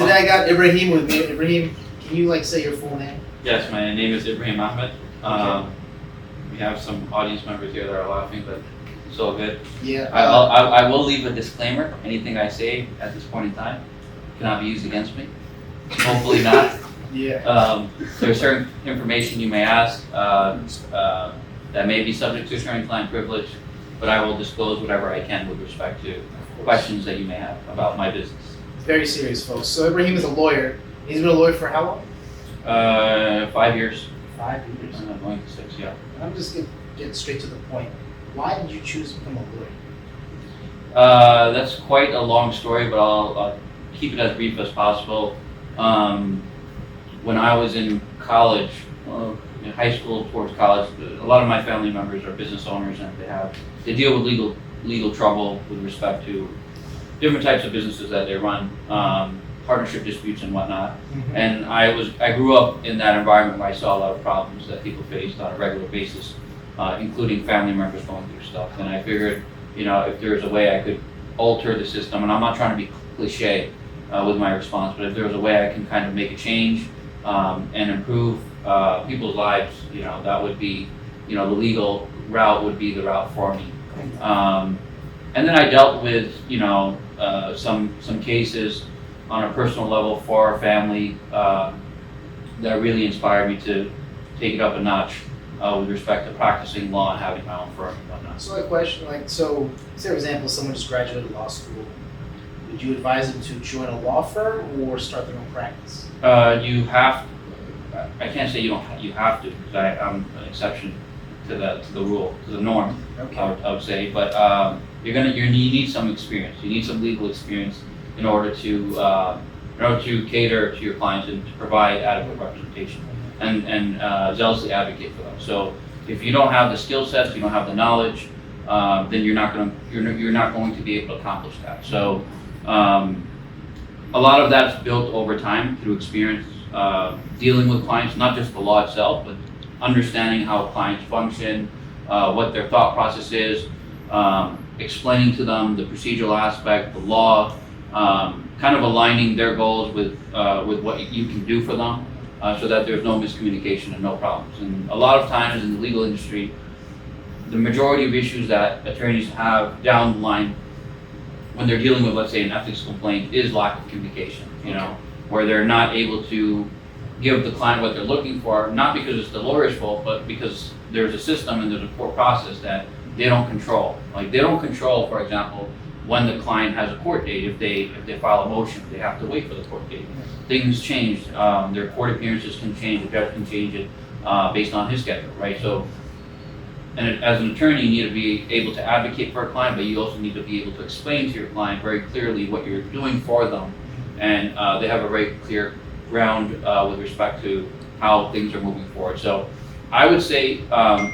Today I got Ibrahim with me. Ibrahim, can you say your full name? Yes, my name is Ibrahim Ahmed. Okay. We have some audience members here that are laughing, but it's all good. Yeah. I will leave a disclaimer. Anything I say at this point in time cannot be used against me. Hopefully not. Yeah. There's certain information you may ask that may be subject to attorney-client privilege, but I will disclose whatever I can with respect to questions that you may have about my business. Very serious, folks. So Ibrahim is a lawyer. He's been a lawyer for how long? 5 years. 5 years. Going to 6, yeah. I'm just going to get straight to the point. Why did you choose to become a lawyer? That's quite a long story, but I'll keep it as brief as possible. When I was in college, in high school towards college, a lot of my family members are business owners, and they deal with legal trouble with respect to different types of businesses that they run, partnership disputes and whatnot. Mm-hmm. And I grew up in that environment where I saw a lot of problems that people faced on a regular basis, including family members going through stuff. And I figured, if there's a way I could alter the system, and I'm not trying to be cliche with my response, but if there was a way I can kind of make a change and improve people's lives, that would be, the legal route would be the route for me. And then I dealt with, some cases on a personal level for our family that really inspired me to take it up a notch with respect to practicing law and having my own firm and whatnot. So a question, say for example, someone just graduated law school. Would you advise them to join a law firm or start their own practice? You have. I can't say you have to, because I'm an exception to the rule, to the norm. Okay. I would say, but you need some experience. You need some legal experience in order to cater to your clients and to provide adequate representation and zealously advocate for them. So if you don't have the skill sets, you don't have the knowledge, then you're not going to be able to accomplish that. So a lot of that's built over time through experience dealing with clients, not just the law itself, but understanding how clients function, what their thought process is, explaining to them the procedural aspect, the law, kind of aligning their goals with what you can do for them, so that there's no miscommunication and no problems. And a lot of times in the legal industry, the majority of issues that attorneys have down the line when they're dealing with, let's say, an ethics complaint, is lack of communication, where they're not able to give the client what they're looking for, not because it's the lawyer's fault, but because there's a system and there's a court process that they don't control. Like, they don't control, for example, when the client has a court date. If they file a motion, they have to wait for the court date. Things change. Their court appearances can change. The judge can change it based on his schedule, right? So, and as an attorney, you need to be able to advocate for a client, but you also need to be able to explain to your client very clearly what you're doing for them, and they have a very clear ground with respect to how things are moving forward. So I would say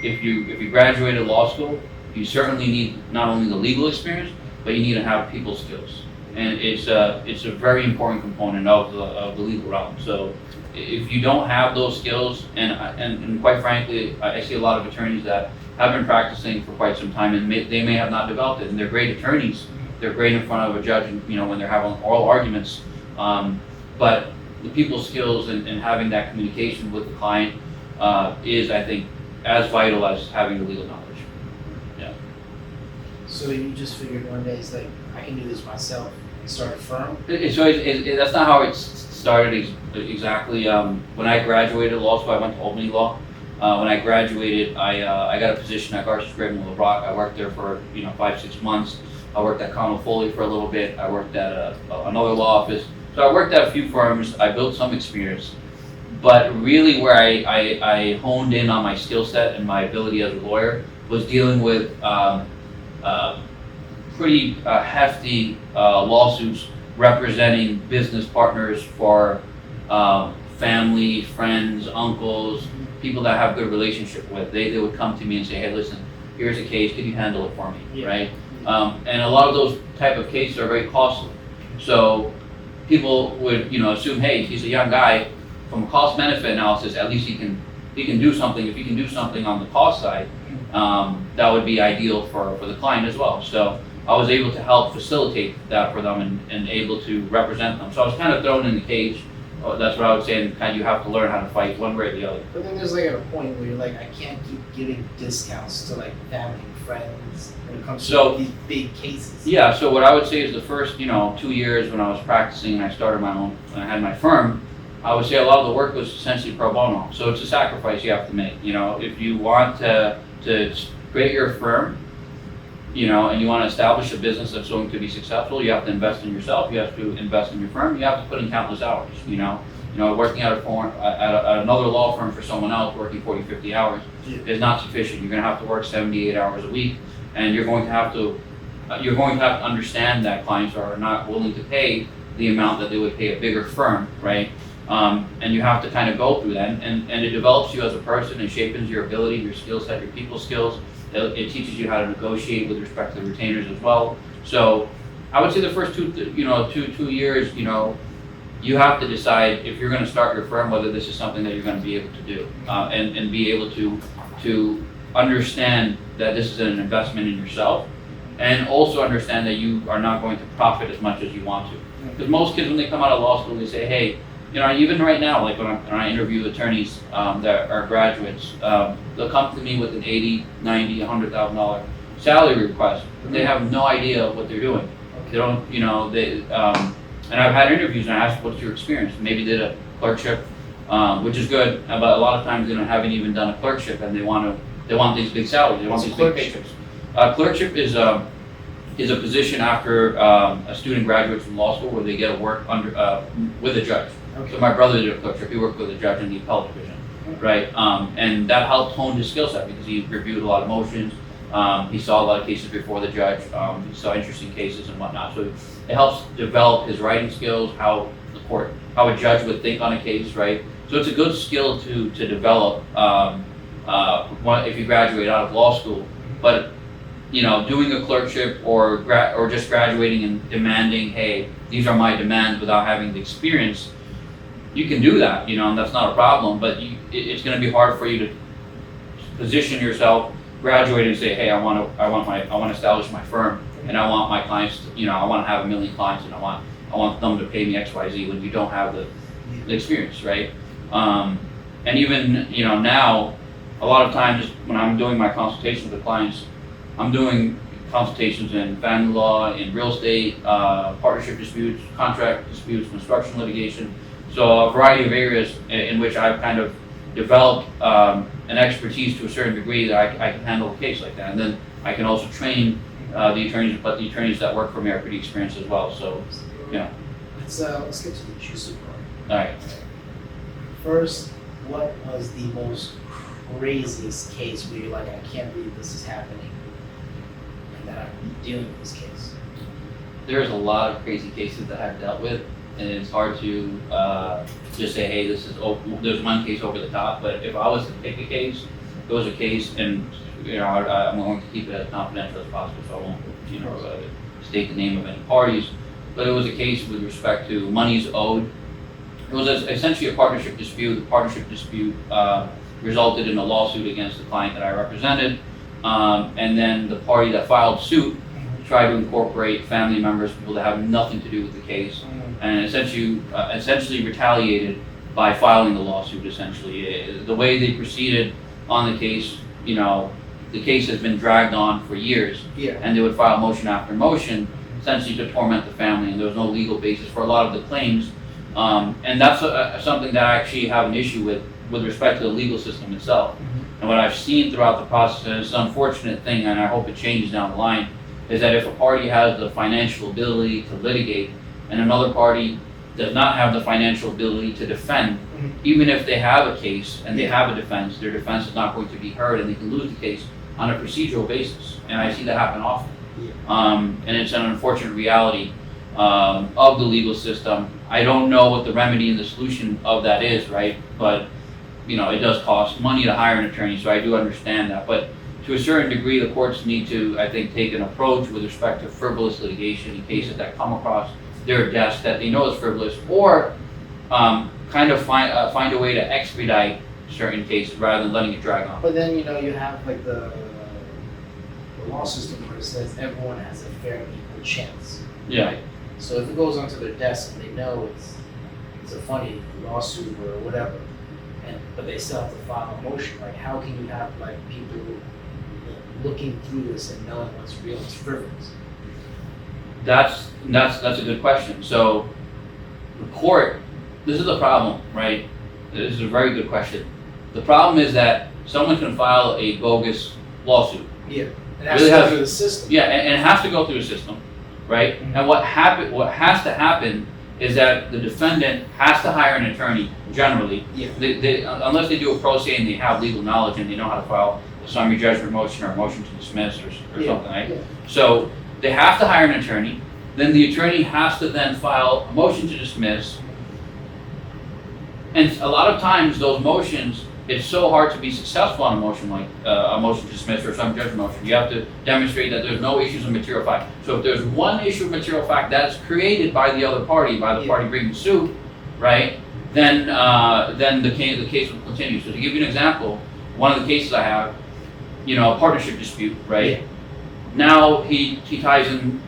if you graduated law school, you certainly need not only the legal experience, but you need to have people skills, and it's a very important component of the legal realm. So if you don't have those skills, and quite frankly, I see a lot of attorneys that have been practicing for quite some time, and they may have not developed it, and they're great attorneys. They're great in front of a judge, when they're having oral arguments, but the people skills and having that communication with the client is, I think, as vital as having the legal knowledge. Yeah. So you just figured one day, it's like, I can do this myself and start a firm? That's not how it started exactly. When I graduated law school, I went to Albany Law. When I graduated, I got a position at Garcia Scriven and LeBrock. I worked there for 5-6 months. I worked at Connell Foley for a little bit. I worked at another law office. So I worked at a few firms. I built some experience, but really where I honed in on my skill set and my ability as a lawyer was dealing with pretty hefty lawsuits representing business partners for family, friends, uncles, people that I have good relationship with. They would come to me and say, hey, listen, here's a case, can you handle it for me, Yeah. right? And a lot of those type of cases are very costly. So people would, assume, hey, he's a young guy. From a cost-benefit analysis, at least he can do something. If he can do something on the cost side, that would be ideal for the client as well. So I was able to help facilitate that for them and able to represent them. So I was kind of thrown in the cage. That's what I would say, and kind of you have to learn how to fight one way or the other. But then there's like a point where you're like, I can't keep giving discounts to like family and friends when it comes to these big cases. Yeah, so what I would say is the first, 2 years when I was practicing and I started my own, when I had my firm, I would say a lot of the work was essentially pro bono. So it's a sacrifice you have to make. If you want to create your firm, and you want to establish a business that's going to be successful, you have to invest in yourself, you have to invest in your firm, you have to put in countless hours, working at another law firm for someone else, working 40, 50 hours is not sufficient. You're going to have to work 78 hours a week, and you're going to have to understand that clients are not willing to pay the amount that they would pay a bigger firm, right? And you have to kind of go through that, and it develops you as a person, it shapes your ability, your skill set, your people skills. It teaches you how to negotiate with respect to the retainers as well. So I would say the first two years, you have to decide if you're going to start your firm, whether this is something that you're going to be able to do, and be able to understand that this is an investment in yourself, and also understand that you are not going to profit as much as you want to. Because most kids, when they come out of law school, they say, hey, even right now, like when I interview attorneys that are graduates, they'll come to me with an $80, $90, $100,000 salary request, but they have no idea what they're doing. They don't, and I've had interviews and I ask, what's your experience? Maybe did a clerkship, which is good, but a lot of times they haven't even done a clerkship, and they want these big salaries, they want these big paychecks. Clerkship is a position after a student graduates from law school where they get to work with a judge. Okay. So my brother did a clerkship. He worked with a judge in the appellate division, right? And that helped hone his skill set because he reviewed a lot of motions. He saw a lot of cases before the judge. He saw interesting cases and whatnot. So it helps develop his writing skills, how a judge would think on a case, right? So it's a good skill to develop if you graduate out of law school. But doing a clerkship or just graduating and demanding, hey, these are my demands without having the experience. You can do that, and that's not a problem, but it's going to be hard for you to position yourself, graduate and say, hey, I want to establish my firm, and I want my clients, I want to have 1 million clients, and I want them to pay me X, Y, Z when you don't have the experience, right? And even, now, a lot of times when I'm doing my consultations with clients, I'm doing consultations in family law, in real estate, partnership disputes, contract disputes, construction litigation. So a variety of areas in which I've kind of developed an expertise to a certain degree that I can handle a case like that. And then I can also train the attorneys, but the attorneys that work for me are pretty experienced as well. So, Let's get to the juicy part. All right. First, what was the most craziest case where you're like, I can't believe this is happening, and that I'm dealing with this case? There's a lot of crazy cases that I've dealt with, and it's hard to just say, hey, there's one case over the top. But if I was to pick a case, it was a case, and I'm going to keep it as confidential as possible, so I won't, state the name of any parties. But it was a case with respect to monies owed. It was essentially a partnership dispute. The partnership dispute resulted in a lawsuit against the client that I represented, and then the party that filed suit tried to incorporate family members, people that have nothing to do with the case, and essentially retaliated by filing the lawsuit. Essentially, the way they proceeded on the case, the case has been dragged on for years, and they would file motion after motion, essentially to torment the family, and there was no legal basis for a lot of the claims, and that's something that I actually have an issue with respect to the legal system itself. And what I've seen throughout the process, and it's an unfortunate thing, and I hope it changes down the line, is that if a party has the financial ability to litigate and another party does not have the financial ability to defend, even if they have a case and they have a defense, their defense is not going to be heard and they can lose the case on a procedural basis. And I see that happen often. And it's an unfortunate reality of the legal system. I don't know what the remedy and the solution of that is, right? But it does cost money to hire an attorney, so I do understand that. But to a certain degree, the courts need to, I think, take an approach with respect to frivolous litigation in cases that come across their desk that they know is frivolous, or kind of find a way to expedite certain cases rather than letting it drag on. But then you have like a law system where it says everyone has a fair and equal chance. Yeah. Right? So if it goes onto their desk and they know it's a funny lawsuit or whatever, but they still have to file a motion, like how can you have like people looking through this and knowing what's real and frivolous? That's a good question. So the court, this is the problem, right? This is a very good question. The problem is that someone can file a bogus lawsuit. Yeah, it has Really to go has- through the system. Yeah, and it has to go through a system, right? Mhm. And what has to happen is that the defendant has to hire an attorney generally. Yeah. Unless they do a pro se and they have legal knowledge and they know how to file a summary judgment motion or a motion to dismiss or Yeah, something, right? yeah. So they have to hire an attorney. Then the attorney has to then file a motion to dismiss. And a lot of times those motions, it's so hard to be successful on a motion like a motion to dismiss or some judgment motion. You have to demonstrate that there's no issues of material fact. So if there's one issue of material fact that's created by the other party, by the Yeah. party bringing suit, right? Then the case will continue. So to give you an example, one of the cases I have, a partnership dispute, right? Yeah. Now he ties in,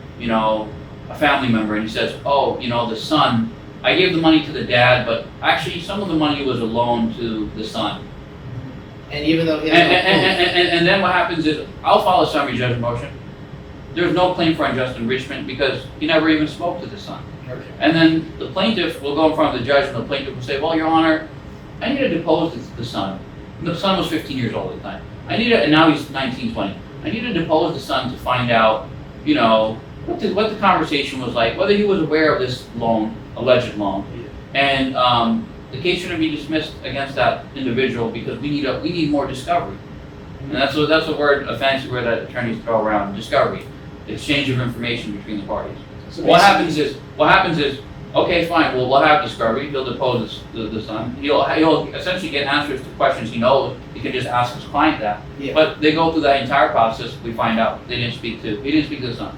a family member and he says, oh, the son, I gave the money to the dad, but actually some of the money was a loan to the son. And even though And then what happens is, I'll file a summary judgment motion. There's no claim for unjust enrichment because he never even spoke to the son. okay. And then the plaintiff will go in front of the judge and the plaintiff will say, well, Your Honor, I need to depose the son. And the son was 15 years old at the time. And now he's 19, 20. I need to depose the son to find out, what the conversation was like, whether he was aware of this loan, alleged loan. And the case shouldn't be dismissed against that individual because we need more discovery. And that's a fancy word that attorneys throw around, discovery, exchange of information between the parties. So What happens is, okay, fine, well, we'll have discovery, he'll depose the son, he'll essentially get answers to questions he knows, he can just ask his client that. Yeah. But they go through that entire process, we find out he didn't speak to the son.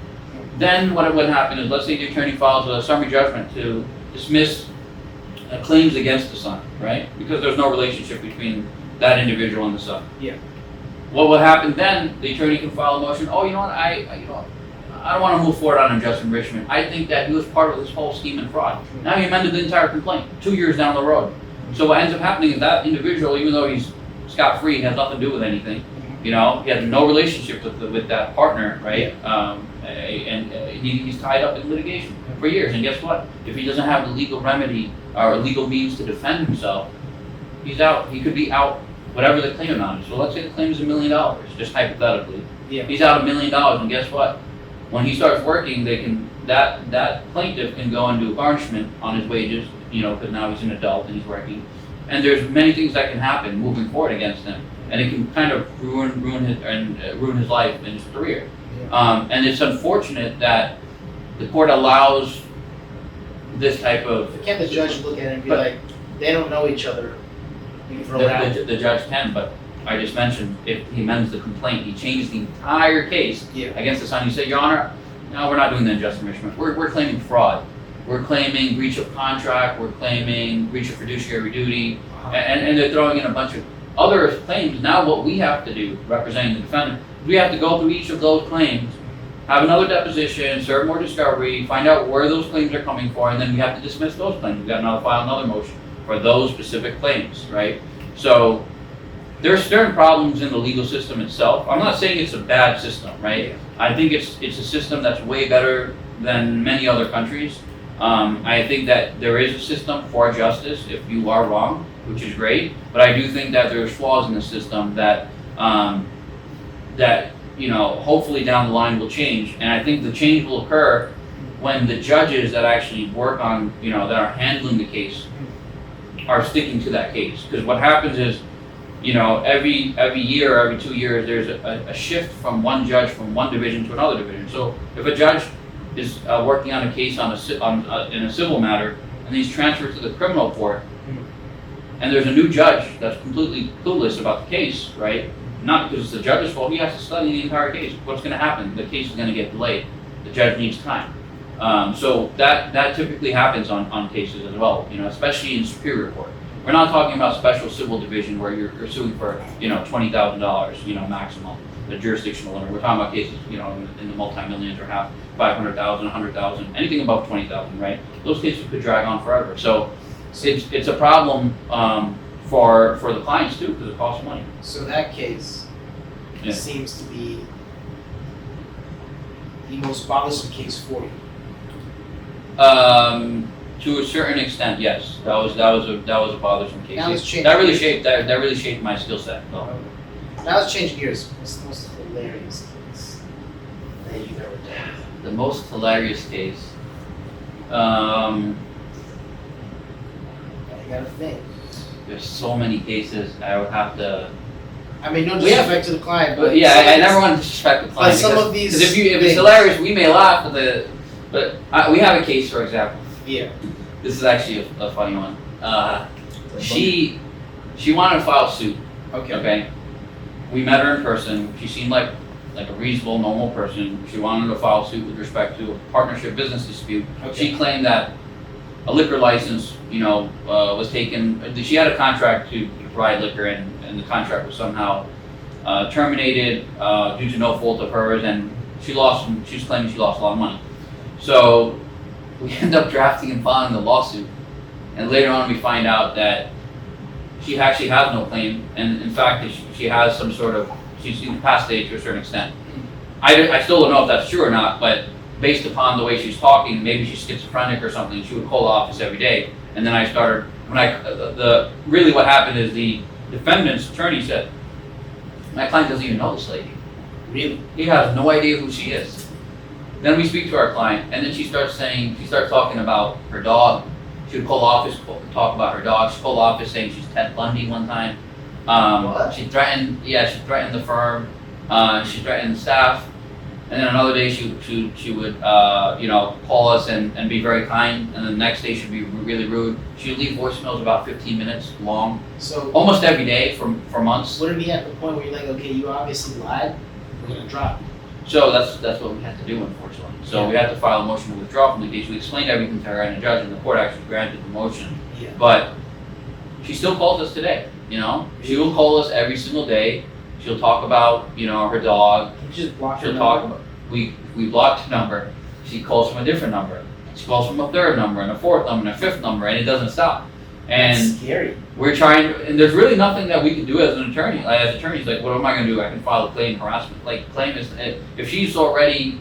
Then what would happen is, let's say the attorney files a summary judgment to dismiss claims against the son, right? Because there's no relationship between that individual and the son. Yeah. What will happen then, the attorney can file a motion, oh, you know what, I don't want to move forward on unjust enrichment. I think that he was part of this whole scheme and fraud. Now he amended the entire complaint, 2 years down the road. So what ends up happening is that individual, even though he's scot-free, has nothing to do with anything, he had no relationship with that partner, right? He's tied up in litigation for years. And guess what? If he doesn't have the legal remedy or legal means to defend himself, he's out. He could be out whatever the claim amount is. So let's say the claim is $1 million, just hypothetically. Yeah. He's out $1 million, and guess what? When he starts working, that plaintiff can go and do a garnishment on his wages, because now he's an adult and he's working. And there's many things that can happen moving forward against him, and it can kind of ruin his life and his career. And it's unfortunate that the court allows this type of. Can't the judge look at it and be But- like, they don't know each other? You can throw it out. The judge can, but I just mentioned, if he amends the complaint, he changes the entire case Yeah. against the son. You say, Your Honor, no, we're not doing the unjust enrichment. We're claiming fraud. We're claiming breach of contract. We're claiming breach of fiduciary duty. And they're throwing in a bunch of other claims. Now what we have to do, representing the defendant, we have to go through each of those claims, have another deposition, serve more discovery, find out where those claims are coming from, and then we have to dismiss those claims. We've got to file another motion for those specific claims, right? So there's certain problems in the legal system itself. I'm not saying it's a bad system, right? I think it's a system that's way better than many other countries. I think that there is a system for justice if you are wrong, which is great. But I do think that there's flaws in the system that hopefully down the line will change. And I think the change will occur when the judges that actually work on, that are handling the case are sticking to that case. Because what happens is, every year, every 2 years, there's a shift from one judge from one division to another division. So if a judge is working on a case in a civil matter and he's transferred to the criminal court, and there's a new judge that's completely clueless about the case, right? Not because it's the judge's fault, he has to study the entire case. What's going to happen? The case is going to get delayed. The judge needs time. So that typically happens on cases as well, especially in superior court. We're not talking about special civil division where you're suing for $20,000, maximum. a jurisdictional limit. We're talking about cases, in the multi-millions or half, 500,000, 100,000, anything above 20,000, right? Those cases could drag on forever. So it's a problem for the clients too, because it costs money. So that case seems to be the most bothersome case for you. To a certain extent, yes. That was a bothersome case. Now let's change That really gears. shaped my skill set. So. Now let's change gears. What's the most hilarious case that you've ever done? The most hilarious case. I gotta think. There's so many cases. I would have to. I mean, no disrespect to the client, But yeah, I never want to disrespect the client. But some because, of these 'cause if it's things- hilarious, we may laugh at we have a case, for example. Yeah. This is actually a funny one. She wanted to file suit. Okay. Okay. We met her in person. She seemed like a reasonable, normal person. She wanted to file suit with respect to a partnership business dispute. Okay. She claimed that a liquor license, was taken. She had a contract to provide liquor, and the contract was somehow terminated due to no fault of hers, and she was claiming she lost a lot of money. So we end up drafting and filing the lawsuit, and later on we find out that she actually has no claim, and in fact she has some sort of, she's incapacitated to a certain extent. I still don't know if that's true or not, but based upon the way she's talking, maybe she's schizophrenic or something. She would call the office every day, and then I started really what happened is the defendant's attorney said, my client doesn't even know this lady. Really? He has no idea who she is. Then we speak to our client, and then she starts talking about her dog. She would call the office, talk about her dog. She called the office saying she's Ted Bundy one time. What? She threatened the firm. She threatened the staff. And then another day she would call us and be very kind, and the next day she'd be really rude. She would leave voicemails about 15 minutes long, So almost every day for months. would it be at the point where you're like, okay, you obviously lied, we're gonna drop you? So that's what we had to do, unfortunately. So we had to file a motion to withdraw from the case. We explained everything to her and the judge, and the court actually granted the motion. Yeah. But she still calls us today. She will call us every single day. She'll talk about her dog. Can you just block her She'll number? talk about we blocked the number. She calls from a different number. She calls from a third number and a fourth number and a fifth number, and it doesn't stop. And That's scary. we're trying, and there's really nothing that we can do as an attorney. As attorneys, like, what am I going to do? I can file a claim harassment. Like, claim is, if she already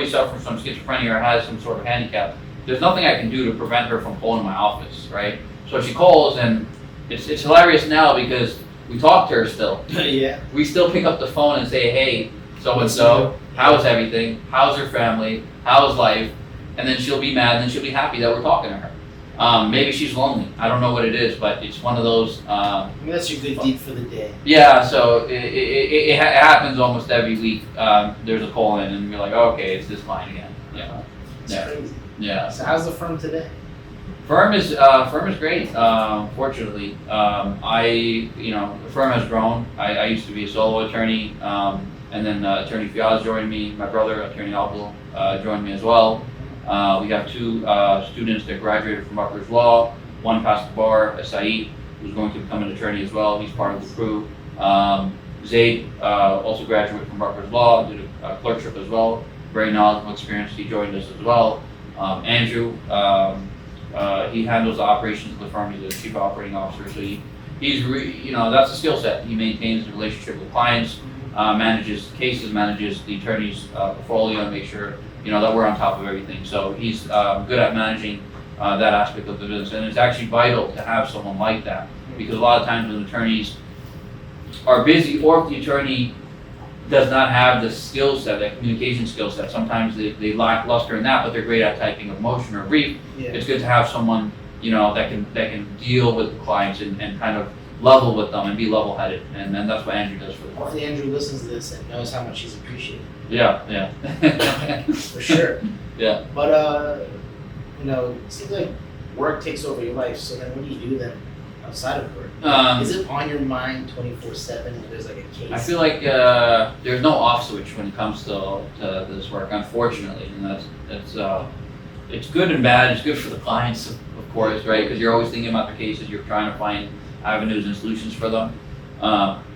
suffers from schizophrenia or has some sort of handicap, there's nothing I can do to prevent her from calling my office, right? So she calls, and it's hilarious now because we talk to her still. Yeah. We still pick up the phone and say, hey, so-and-so, how's everything? How's her family? How's life? And then she'll be mad, and then she'll be happy that we're talking to her. Maybe she's lonely. I don't know what it is, but it's one of those. I mean, that's your good deed for the day. Yeah, so it happens almost every week. There's a call in, and you're like, oh, okay, it's this client again. Yeah. It's Yeah. crazy. Yeah. So how's the firm today? Firm is great. Fortunately, the firm has grown. I used to be a solo attorney, and then Attorney Fiaz joined me. My brother, Attorney Abdul, joined me as well. We have two students that graduated from Rutgers Law. One passed the bar, Saeed, who's going to become an attorney as well. He's part of the crew. Zaid also graduated from Rutgers Law, did a clerkship as well. Very knowledgeable experience. He joined us as well. Andrew, he handles the operations of the firm. He's the chief operating officer. So that's a skill set. He maintains the relationship with clients, manages cases, manages the attorney's portfolio, and makes sure that we're on top of everything. So he's good at managing that aspect of the business, and it's actually vital to have someone like that, because a lot of times when attorneys are busy, or if the attorney does not have the skill set, that communication skill set, sometimes they lack luster in that, but they're great at typing a motion or a brief. Yeah. It's good to have someone that can deal with the clients and kind of level with them and be level-headed, and that's what Andrew does for the firm. Hopefully Andrew listens to this and knows how much he's appreciated. Yeah. For sure. Yeah. But it seems like work takes over your life. So then, what do you do then outside of work? Is it on your mind 24/7? If there's like a case. I feel like there's no off switch when it comes to this work, unfortunately, and it's good and bad. It's good for the clients, of course, right? Because you're always thinking about their cases. You're trying to find avenues and solutions for them,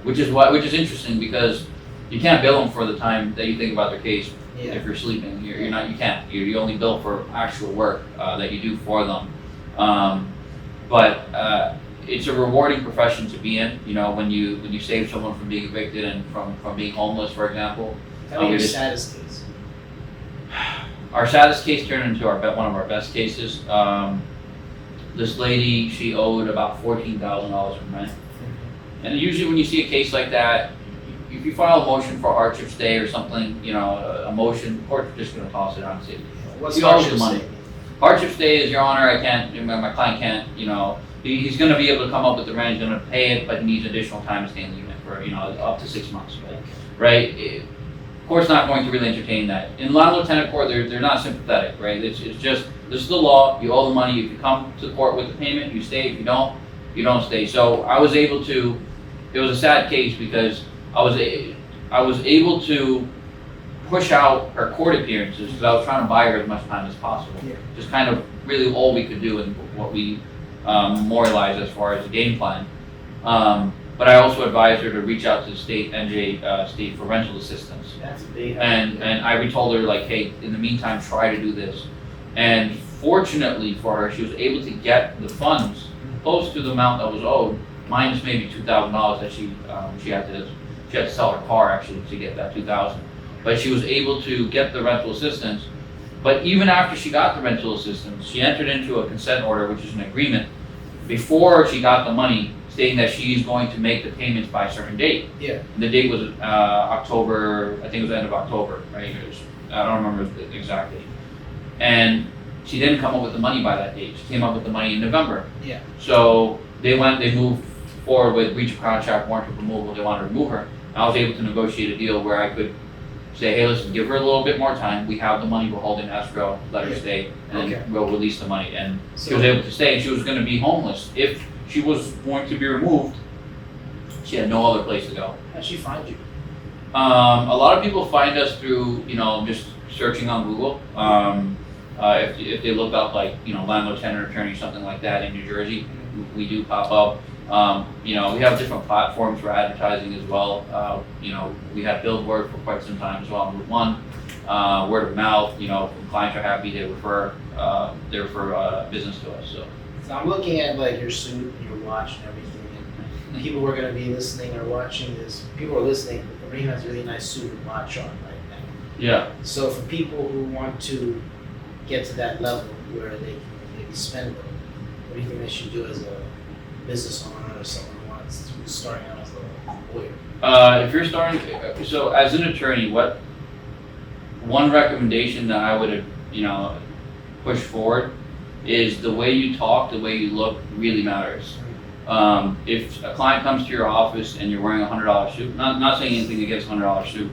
which is interesting because you can't bill them for the time that you think about their case. Yeah. If you're sleeping, you're not. You can't. You only bill for actual work that you do for them. But it's a rewarding profession to be in. You know, when you save someone from being evicted and from being homeless, for example. Tell me your saddest case. Our saddest case turned into one of our best cases. This lady, she owed about $14,000 in rent. And usually when you see a case like that, if you file a motion for hardship stay or something, you know, a motion, the court's just going to toss it out and say, What's you owe hardship the money. stay? Hardship stay is, Your Honor, I can't, my client can't, you know, he's going to be able to come up with the rent, he's going to pay it, but he needs additional time to stay in the unit for, you know, up to 6 months, right? Court's not going to really entertain that. In landlord-tenant court, they're not sympathetic, right? It's just, this is the law, you owe the money, if you come to court with the payment, you stay, if you don't stay. So I was able to, it was a sad case because I was able to push out her court appearances because I was trying to buy her as much time as possible. Yeah. Just kind of really all we could do and what we memorialized as far as the game plan. But I also advised her to reach out to the state, NJ state for rental assistance. That's a big. And I told her like, hey, in the meantime, try to do this. And fortunately for her, she was able to get the funds close to the amount that was owed, minus maybe $2,000 that she had to sell her car actually to get that $2,000. But she was able to get the rental assistance. But even after she got the rental assistance, she entered into a consent order, which is an agreement, before she got the money, stating that she's going to make the payments by a certain date. Yeah. And the date was October, I think it was the end of October, right? I don't remember the exact date. And she didn't come up with the money by that date. She came up with the money in November. Yeah. So they moved forward with breach of contract, warrant of removal. They wanted to remove her. I was able to negotiate a deal where I could say, hey, listen, give her a little bit more time. We have the money, we're holding escrow, let her stay, and then we'll release the money. And she was able to stay, and she was going to be homeless. If she was going to be removed, she had no other place to go. How'd she find you? A lot of people find us through, you know, just searching on Google. If they look up like, you know, landlord tenant attorney, something like that in New Jersey, we do pop up. You know, we have different platforms for advertising as well. You know, we have Billboard for quite some time as well on Route 1. Word of mouth, you know, when clients are happy, they refer business to us. So I'm looking at like your suit, your watch, and everything. And people who are going to be listening or watching this, people are listening. Ibrahim has a really nice suit and watch on right now. Yeah. So for people who want to get to that level where they can maybe spend it, what do you think they should do as a business owner or someone who's starting out as a lawyer? If you're starting, so as an attorney, one recommendation that I would, you know, push forward is the way you talk, the way you look really matters. If a client comes to your office and you're wearing a $100 suit, not saying anything against $100 suit,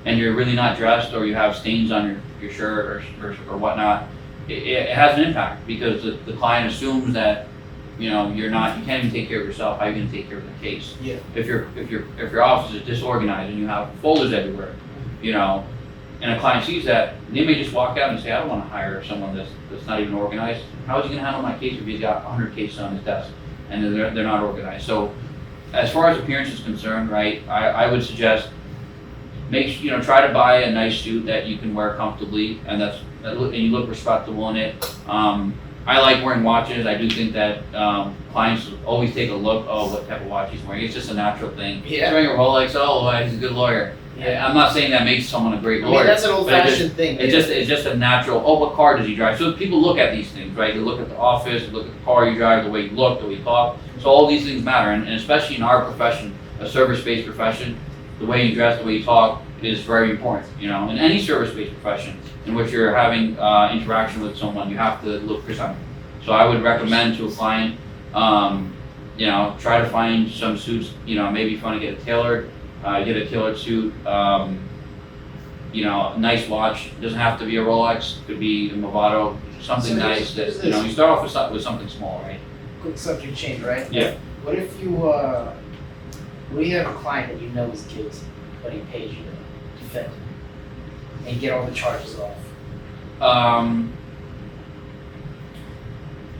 and you're really not dressed or you have stains on your shirt or whatnot, it has an impact because the client assumes that, you know, you can't even take care of yourself. How are you going to take care of the case? Yeah. If your office is disorganized and you have folders everywhere, you know, and a client sees that, they may just walk out and say, I don't want to hire someone that's not even organized. How is he going to handle my case if he's got 100 cases on his desk and they're not organized? So, as far as appearance is concerned, right, I would suggest try to buy a nice suit that you can wear comfortably and you look respectable in it. I like wearing watches. I do think that clients always take a look, what type of watch he's wearing. It's just a natural thing. Yeah. He's wearing a Rolex, he's a good lawyer. Yeah. I'm not saying that makes someone a great lawyer. That's an old-fashioned thing. It's just a natural, what car does he drive? So people look at these things, right? They look at the office, they look at the car you drive, the way you look, the way you talk. So all these things matter, and especially in our profession, a service-based profession, the way you dress, the way you talk is very important. You know, in any service-based profession in which you're having interaction with someone, you have to look presentable. So I would recommend to a client, try to find some suits. You know, maybe if you want to get a tailored suit. Nice watch. It doesn't have to be a Rolex. Could be a Movado. Something nice that you start off with something small, right? Quick subject change, right? Yeah. What if you have a client that you know is guilty, but he pays you to defend him and get all the charges off?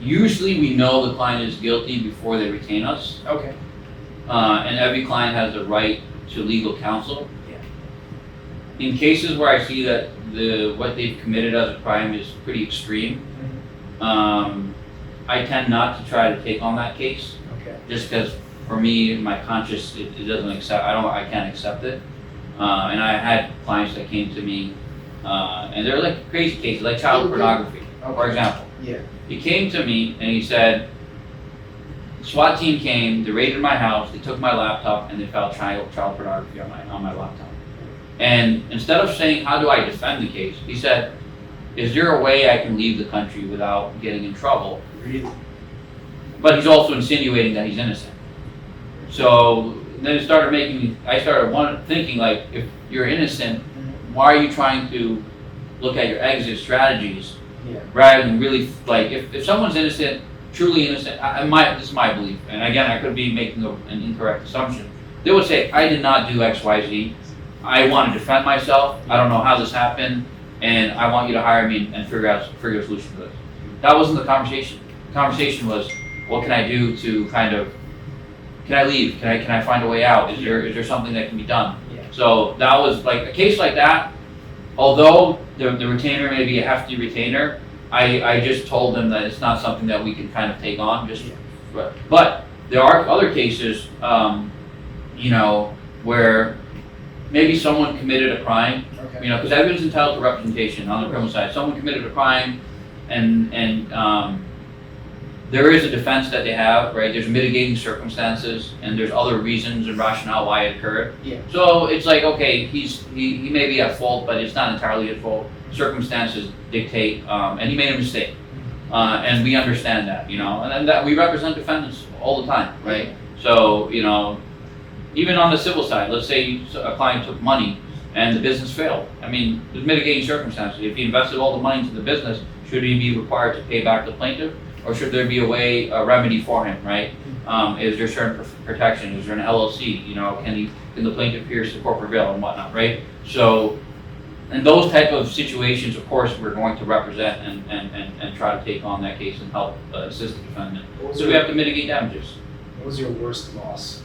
Usually we know the client is guilty before they retain us. Okay. And every client has the right to legal counsel. Yeah. In cases where I see that what they've committed as a crime is pretty extreme, I tend not to try to take on that case. Okay. Just because for me, my conscience, it doesn't accept. I can't accept it. And I had clients that came to me, and they're like crazy cases, like child pornography, for example. Yeah. He came to me and he said, SWAT team came, they raided my house, they took my laptop, and they found child pornography on my laptop. And instead of saying, how do I defend the case, he said, is there a way I can leave the country without getting in trouble? Really? But he's also insinuating that he's innocent. So then it started making me, I started thinking, like, if you're innocent, why are you trying to look at your exit strategies rather than really, like, if someone's innocent, truly innocent, this is my belief, and again, I could be making an incorrect assumption. They would say, I did not do X, Y, Z. I want to defend myself. I don't know how this happened, and I want you to hire me and figure a solution to this. That wasn't the conversation. The conversation was, what can I do to kind of, can I leave? Can I find a way out? Is there something that can be done? Yeah. So that was like a case like that. Although the retainer may be a hefty retainer, I just told them that it's not something that we can kind of take on. But there are other cases, where maybe someone committed a crime, because everyone's entitled to representation on the criminal side. Someone committed a crime, and there is a defense that they have, right? There's mitigating circumstances, and there's other reasons and rationale why it occurred. Yeah. So it's like, okay, he may be at fault, but it's not entirely at fault. Circumstances dictate, and he made a mistake, and we understand that, and then that we represent defendants all the time, right? So, even on the civil side, let's say a client took money and the business failed. I mean, there's mitigating circumstances. If he invested all the money into the business, should he be required to pay back the plaintiff, or should there be a remedy for him, right? Is there certain protection? Is there an LLC? Can the plaintiff pierce the corporate veil and whatnot, right? So, in those type of situations, of course, we're going to represent and try to take on that case and help assist the defendant. So we have to mitigate damages. What was your worst loss?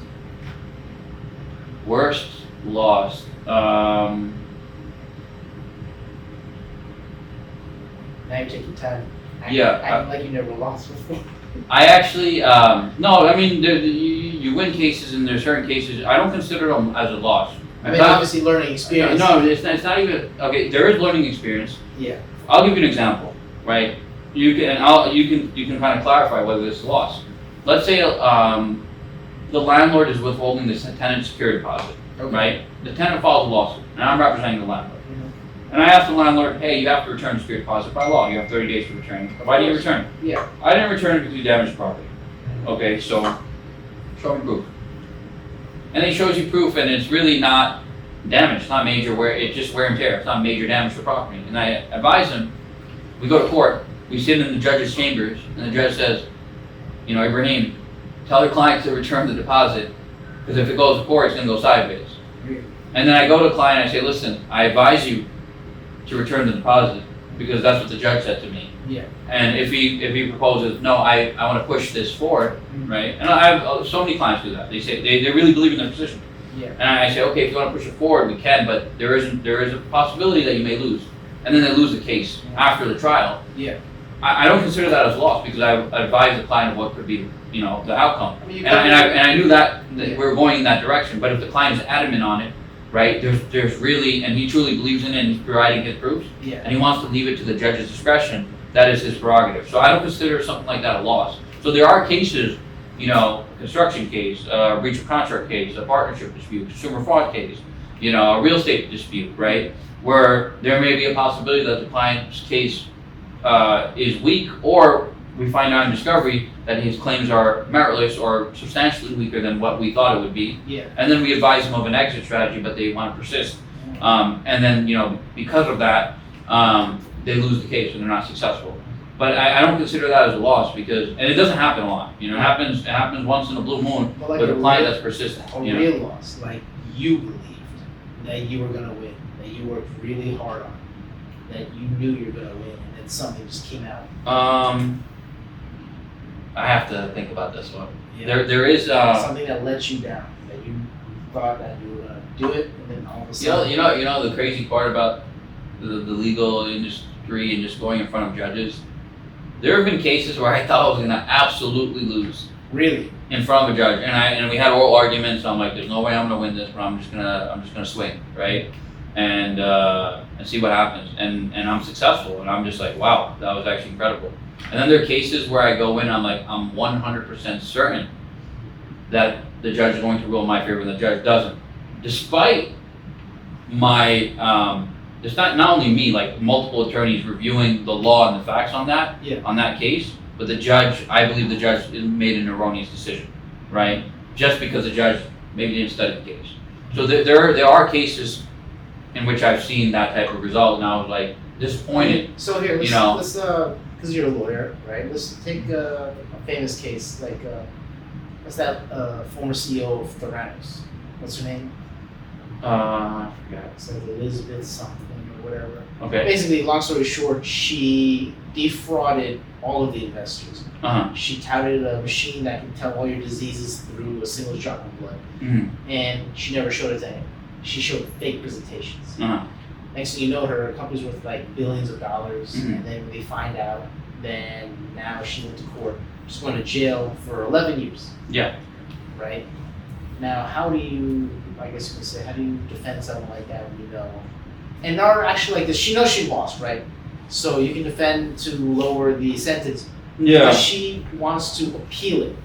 Worst loss. Now you're taking time. Acting like you never lost before. I actually, no, I mean, you win cases, and there's certain cases, I don't consider them as a loss. I mean, obviously learning experience. No, it's not even, okay, there is learning experience. Yeah. I'll give you an example, right? You can kind of clarify whether this is a loss. Let's say the landlord is withholding the tenant's security deposit, right? The tenant files a lawsuit, and I'm representing the landlord. And I asked the landlord, hey, you have to return the security deposit by law. You have 30 days to return it. Why didn't you return it? Yeah. I didn't return it because you damaged the property. Okay, so show me proof. And he shows you proof, and it's really not damage. It's not major it's just wear and tear. It's not major damage to the property. And I advise him, we go to court, we sit in the judge's chambers, and the judge says, Ibrahim, tell the client to return the deposit, because if it goes to court, it's going to go sideways. And then I go to the client and I say, listen, I advise you to return the deposit, because that's what the judge said to me. Yeah. And if he proposes, no, I want to push this forward, right? And I have so many clients do that. They say they really believe in their position. Yeah. And I say, okay, if you want to push it forward, we can, but there is a possibility that you may lose. And then they lose the case after the trial. Yeah. I don't consider that as a loss, because I advise the client of what could be, the outcome. I mean, I knew that we were going in that direction. But if the client is adamant on it, right? There's really, and he truly believes in it, and he's providing his proofs, and he wants to leave it to the judge's discretion. That is his prerogative. So I don't consider something like that a loss. So there are cases, construction case, breach of contract case, a partnership dispute, consumer fraud case, a real estate dispute, right? Where there may be a possibility that the client's case is weak, or we find out in discovery that his claims are meritless or substantially weaker than what we thought it would be. Yeah. And then we advise them of an exit strategy, but they want to persist. And then, because of that, they lose the case and they're not successful. But I don't consider that as a loss, because, and it doesn't happen a lot. It happens once in a blue moon with a client that's persistent. A real loss, like you believed that you were gonna win, that you worked really hard on, that you knew you were gonna win, and then something just came out. I have to think about this one. Yeah. There is something that let you down, that you thought that you were gonna do it, and then all of a sudden. You know the crazy part about the legal industry and just going in front of judges. There have been cases where I thought I was gonna absolutely lose Really? in front of a judge, and we had oral arguments. So I'm like, there's no way I'm gonna win this, but I'm just gonna swing, right? And see what happens. And I'm successful, and I'm just like, wow, that was actually incredible. And then there are cases where I go in, I'm 100% certain that the judge is going to rule in my favor, and the judge doesn't, despite my it's not only me, like multiple attorneys reviewing the law and the facts on that case, but the judge, I believe the judge made an erroneous decision, right? Just because the judge maybe didn't study the case. So there are cases in which I've seen that type of result, and I was like disappointed. So here, you know, let's because you're a lawyer, right? Let's take a famous case like what's that former CEO of Theranos? What's her name? I forgot. It's like Elizabeth something or whatever. Okay. Basically, long story short, she defrauded all of the investors. Uh-huh. She touted a machine that can tell all your diseases through a single drop of blood, and she never showed it to anyone. She showed fake presentations. Uh-huh. Next thing you know, her company's worth like billions of dollars, and then when they find out, then now she went to court. She's going to jail for 11 years. Yeah. Right? Now, how do you, I guess you can say, how do you defend someone like that when you know? And not actually like this, she knows she lost, right? So you can defend to lower the sentence. Yeah. But she wants to appeal it.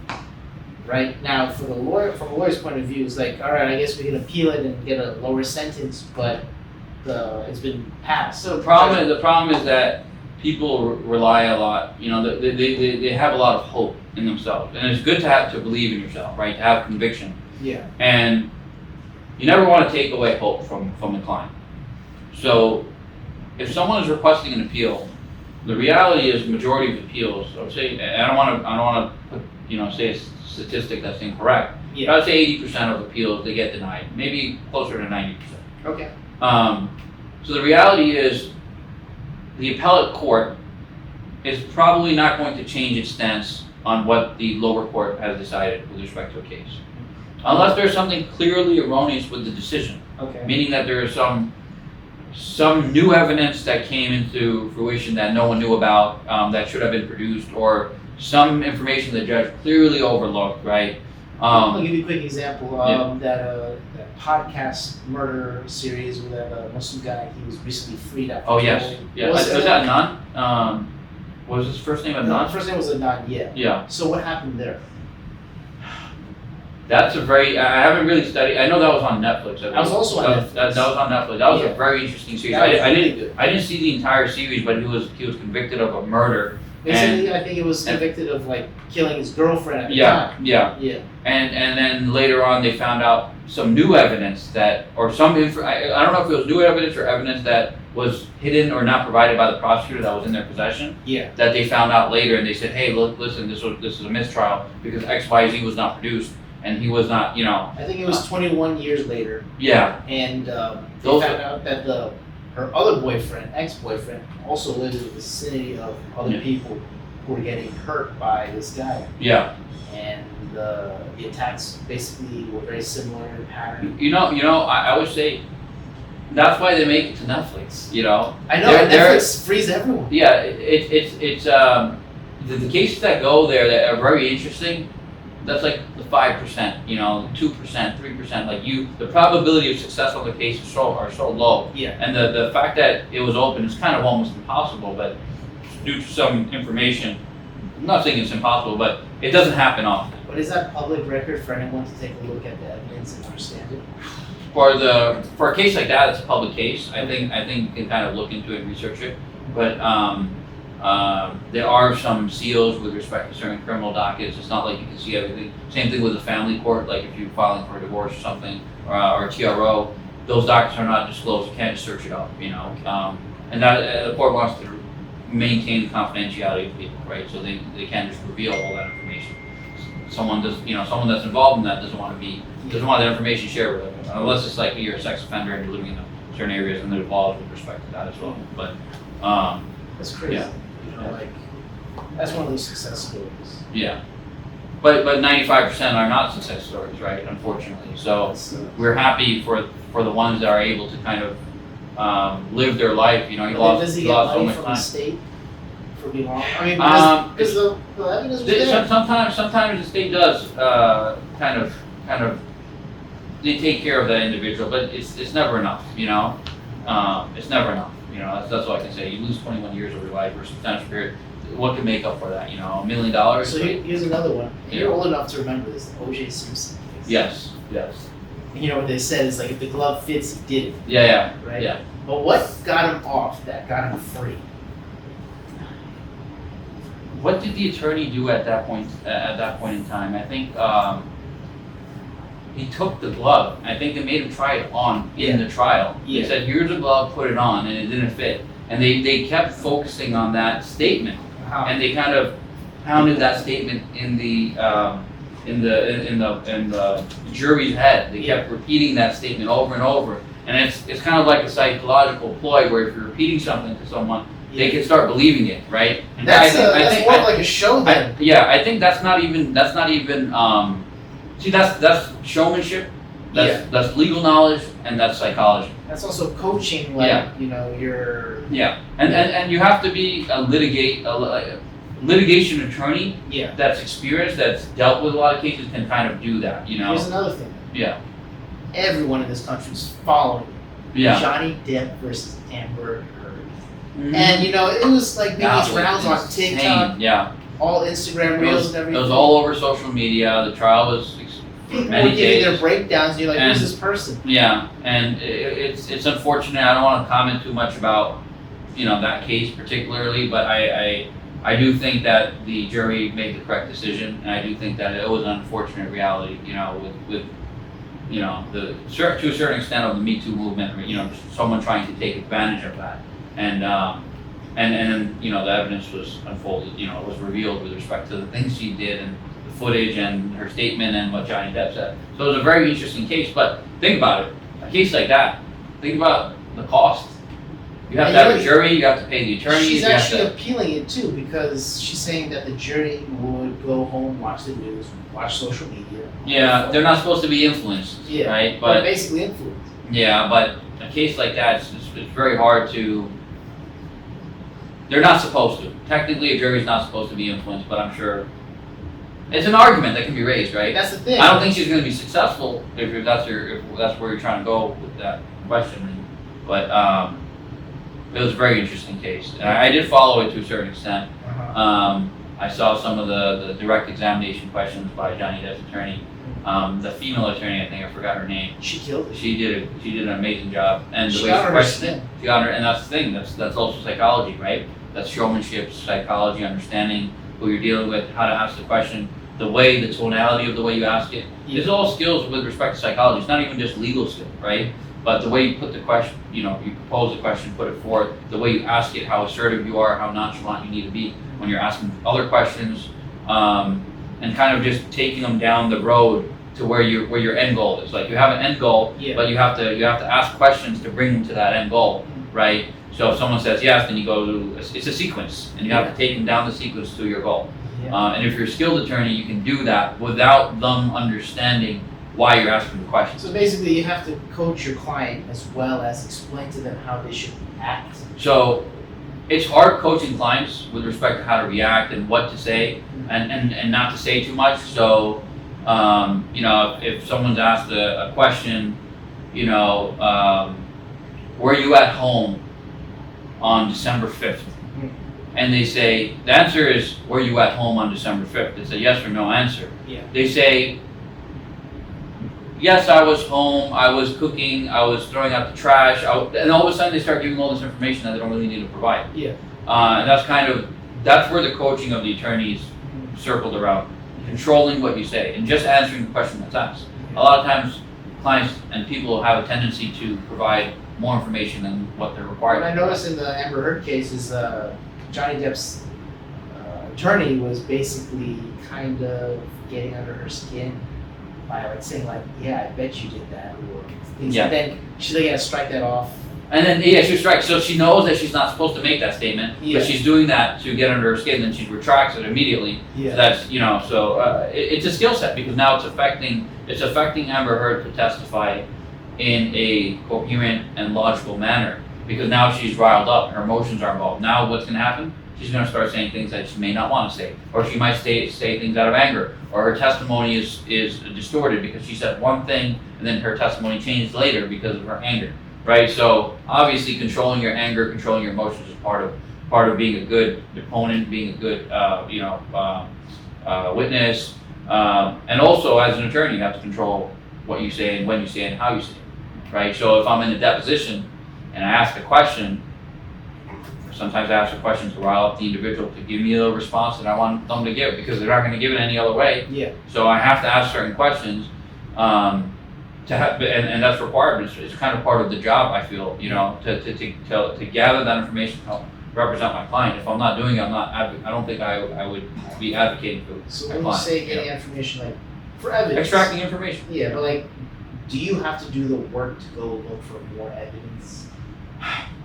Right? Now, for the lawyer, from a lawyer's point of view, it's like, all right, I guess we can appeal it and get a lower sentence, but it's been passed. So the problem is that people rely a lot. You know, they have a lot of hope in themselves, and it's good to believe in yourself, right? To have conviction. Yeah. And you never want to take away hope from the client. So if someone is requesting an appeal, the reality is majority of appeals, I would say, I don't want to put, say a statistic that's incorrect. Yeah. But I would say 80% of appeals they get denied, maybe closer to 90%. Okay. So the reality is the appellate court is probably not going to change its stance on what the lower court has decided with respect to a case. Unless there's something clearly erroneous with the decision. Okay. Meaning that there is some new evidence that came into fruition that no one knew about, that should have been produced, or some information the judge clearly overlooked, right? I'll give you a quick example. That podcast murder series with that Muslim guy, he was recently freed after. Oh yes, yeah. Was that Adnan? Was his first name Adnan? No, first name was Adnan. Yeah. Yeah. So what happened there? That's a very. I haven't really studied. I know that was on Netflix. That was also on Netflix. That was on Netflix. That was a very interesting series. I didn't see the entire series, but he was convicted of a murder. Basically, I think he was convicted of like killing his girlfriend at the time. Yeah. And then later on, they found out some new evidence that, or I don't know if it was new evidence or evidence that was hidden or not provided by the prosecutor that was in their possession. Yeah. That they found out later, and they said, "Hey, look, listen, this is a mistrial because X, Y, Z was not produced, and he was not, I think it was 21 years later. Yeah. And they found out that her other boyfriend, ex-boyfriend, also lived in the vicinity of other people who were getting hurt by this guy. Yeah. And the attacks basically were very similar in pattern. I would say that's why they make it to Netflix. I know Netflix frees everyone. Yeah, it's the cases that go there that are very interesting. That's like the 5%, 2%, 3%. Like the probability of success on the case are so low. Yeah. And the fact that it was open is kind of almost impossible, but due to some information, I'm not saying it's impossible, but it doesn't happen often. But is that public record for anyone to take a look at the evidence and understand it? For a case like that, it's a public case. I think you can kind of look into it and research it. But there are some seals with respect to certain criminal dockets. It's not like you can see everything. Same thing with a family court, like if you're filing for a divorce or something, or TRO, those dockets are not disclosed. You can't just search it up, and that the court wants to maintain confidentiality of people, right? So they can't just reveal all that information. Someone that's involved in that doesn't want that information shared with them, unless it's like you're a sex offender and you're living in certain areas and there's laws with respect to that as well. But that's crazy. Yeah. That's one of those success stories. Yeah. but 95% are not success stories, right? Unfortunately, so we're happy for the ones that are able to kind of live their life. You know, he lost does he he get lost so money much from time. the state for being on? I mean, Um, because the evidence was there. Sometimes the state does kind of they take care of that individual, but it's never enough. You know, it's never enough. You know, that's all I can say. You lose 21 years of your life for a substantial period. What can make up for that? You know, $1 million. So here's another one. Yeah. You're old enough to remember this, the O.J. Simpson case. Yes. And you know what they said is like if the glove fits, he did it. Yeah. Right. Yeah. But what got him off? That got him free. What did the attorney do at that point? At that point in time, I think he took the glove. I think they made him try it on in the trial. Yeah. They said, "Here's a glove, put it on," and it didn't fit. And they kept focusing on that statement, and they kind of pounded that statement in the jury's head. They kept repeating that statement over and over, and it's kind of like a psychological ploy where if you're repeating something to someone, they can start believing it, right? And That's more like a show then. I think that's not even. See, that's showmanship. That's legal knowledge, and that's psychology. That's also coaching, like you know, you're. Yeah, and you have to be a litigation attorney. Yeah. That's experienced, that's dealt with a lot of cases, can kind of do that. You know. Here's another thing. Yeah. Everyone in this country is following. Yeah. Johnny Depp versus Amber Heard. Mm-hmm. And you know, it was like making That its was rounds on insane. TikTok, Yeah. all Instagram reels and everything. It was all over social media. The trial was People many were giving their days. breakdowns, and you're like, And- who's this person? Yeah, and it's unfortunate. I don't want to comment too much about that case particularly, but I do think that the jury made the correct decision, and I do think that it was an unfortunate reality. With to a certain extent of the Me Too movement. Someone trying to take advantage of that, and then the evidence was unfolded. It was revealed with respect to the things she did and the footage and her statement and what Johnny Depp said. So it was a very interesting case. But think about it, a case like that. Think about the cost. You have to have a jury. You have to pay the attorneys. She's you have actually to, appealing it too because she's saying that the jury would go home, watch the news, watch social media. yeah, they're not supposed to be influenced, Yeah, right? But But basically influenced. yeah, but a case like that, it's very hard to. They're not supposed to. Technically, a jury's not supposed to be influenced, but I'm sure it's an argument that can be raised, right? That's the thing. I don't think she's going to be successful if that's where you're trying to go with that question. But it was a very interesting case, and I did follow it to a certain extent. Uh-huh. I saw some of the direct examination questions by Johnny Depp's attorney. The female attorney, I think I forgot her name. She killed it. She did an amazing job, and the She way got she her questioned skin. it, she got her, and that's the thing. That's also psychology, right? That's showmanship, psychology, understanding who you're dealing with, how to ask the question, the tonality of the way you ask it. Yeah. These are all skills with respect to psychology. It's not even just legal skill, right? But the way you put the question, you propose the question, put it forth, the way you ask it, how assertive you are, how nonchalant you need to be when you're asking other questions, and kind of just taking them down the road to where your end goal is. Like you have an end goal, Yeah. but you have to ask questions to bring them to that end goal, right? So if someone says yes, then you go to it's a sequence, and you have to take them down the sequence to your goal. Yeah. And if you're a skilled attorney, you can do that without them understanding why you're asking the question. So basically, you have to coach your client as well as explain to them how they should act. So it's hard coaching clients with respect to how to react and what to say and not to say too much. So, if someone's asked a question, were you at home on December 5th? And they say, the answer is, were you at home on December 5th? It's a yes or no answer. Yeah. They say, yes, I was home, I was cooking, I was throwing out the trash, and all of a sudden they start giving all this information that they don't really need to provide. Yeah. And that's where the coaching of the attorneys circled around, controlling what you say and just answering the question that's asked. A lot of times, clients and people have a tendency to provide more information than what they're required. What I noticed in the Amber Heard case is Johnny Depp's attorney was basically kind of getting under her skin by saying yeah, I bet you did that, or things. Yeah. And then she's like, yeah, strike that off. And then, yeah, she was right. So she knows that she's not supposed to make that statement, Yeah. but she's doing that to get under her skin, and then she retracts it immediately. Yeah. So that's, it's a skill set because now it's affecting Amber Heard to testify in a coherent and logical manner because now she's riled up, her emotions are involved. Now what's going to happen? She's going to start saying things that she may not want to say, or she might say things out of anger, or her testimony is distorted because she said one thing and then her testimony changed later because of her anger. Right, so obviously controlling your anger, controlling your emotions is part of being a good deponent, being a good witness, and also as an attorney, you have to control what you say and when you say it and how you say it. Right, so if I'm in a deposition and I ask a question, sometimes I ask a question to rile up the individual to give me the response that I want them to give because they're not going to give it any other way. Yeah. So I have to ask certain questions. To have, and that's required. It's kind of part of the job. I feel, to gather that information to help represent my client. If I'm not doing it, I don't think I would be advocating for So my when client. you say getting information, like for evidence, Extracting information. Yeah, but like, do you have to do the work to go look for more evidence?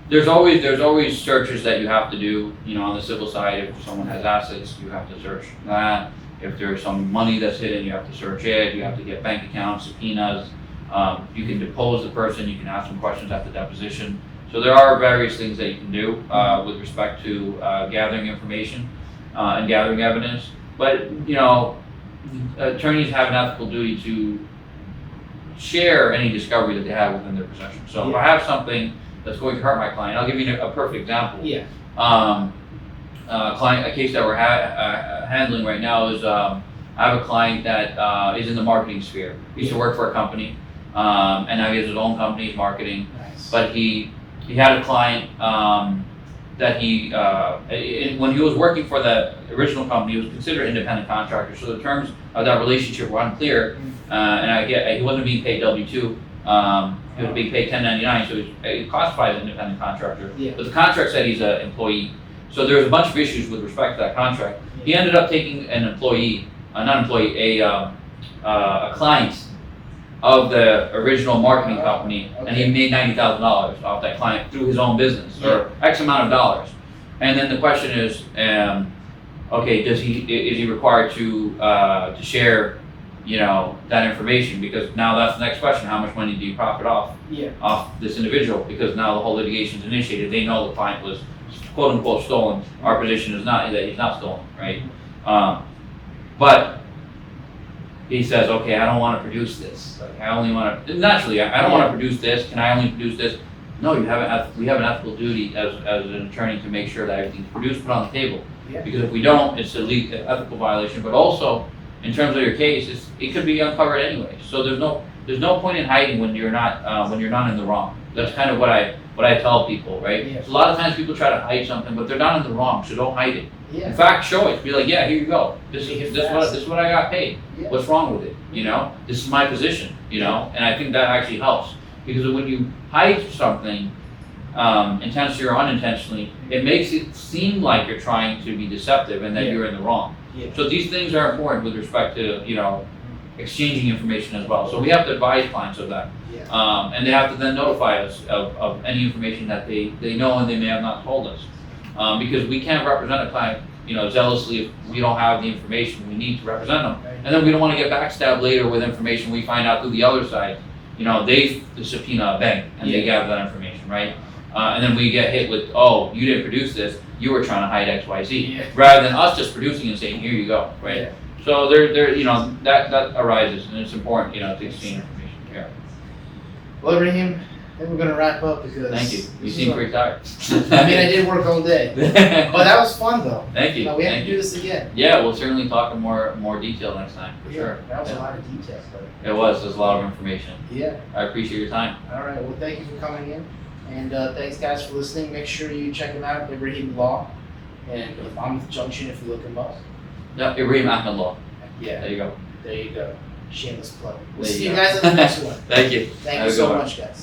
There's always searches that you have to do. On the civil side, if someone has assets, you have to search that. If there's some money that's hidden, you have to search it. You have to get bank accounts, subpoenas. You can depose the person, you can ask them questions at the deposition. So there are various things that you can do with respect to gathering information and gathering evidence. But, attorneys have an ethical duty to share any discovery that they have within their possession. So if I have something that's going to hurt my client, I'll give you a perfect example. Yeah. A case that we're handling right now is I have a client that is in the marketing sphere. He used to work for a company. And now he has his own company, he's marketing. Nice. But he had a client that when he was working for the original company, he was considered an independent contractor. So the terms of that relationship were unclear. And he wasn't being paid W-2. He was being paid 1099, so he classified as an independent contractor. Yeah. But the contract said he's an employee. So there was a bunch of issues with respect to that contract. He ended up taking an employee, a client of the original marketing company, and he made $90,000 off that client through his own business, or X amount of dollars. And then the question is, is he required to share, that information? Because now that's the next question: how much money do you profit off this individual? Because now the whole litigation is initiated. They know the client was quote unquote stolen. Our position is not that he's not stolen, right? But he says, okay, I don't want to produce this. Like, I only want to, naturally, I don't want to produce this. Can I only produce this? No, we have an ethical duty as an attorney to make sure that everything's produced, put on the table. Yeah. Because if we don't, it's an ethical violation. But also, in terms of your case, it could be uncovered anyway. So there's no point in hiding when you're not in the wrong. That's kind of what I tell people, right? Yeah. So a lot of times people try to hide something, but they're not in the wrong, so don't hide it. Yeah. In fact, show it. Be like, yeah, here you go. This is what I got paid. Yeah. What's wrong with it? This is my position. And I think that actually helps because when you hide something, intentionally or unintentionally, it makes it seem like you're trying to be deceptive and that you're in the wrong. Yeah. So these things are important with respect to exchanging information as well. So we have to advise clients of that. Yeah. And they have to then notify us of any information that they know and they may have not told us. Because we can't represent a client, zealously if we don't have the information we need to represent them. Right. And then we don't want to get backstabbed later with information we find out through the other side. They subpoena a bank and they gather that information, right? And then we get hit with, oh, you didn't produce this, you were trying to hide X, Y, Z. Yeah. Rather than us just producing and saying, here you go, right? Yeah. So that arises and it's important, to exchange information. Yeah. Well, Ibrahim, I think we're gonna wrap up because. Thank you. You seem pretty tired. I mean, I did work all day, but that was fun though. Thank you. We have Thank to do this again. Yeah, we'll certainly talk in more detail next time, for sure. That was a lot of details, but. There's a lot of information. Yeah. I appreciate your time. All right. Well, thank you for coming in, and thanks guys for listening. Make sure you check him out, Ibrahim Law, and Monmouth Junction if you look him up. Yep, Ibrahim Ahmed Law. Yeah. There you go. There you go. Shameless plug. We'll There you see you go. guys at the next one. Thank you. Thank Have you a good so one. much, guys.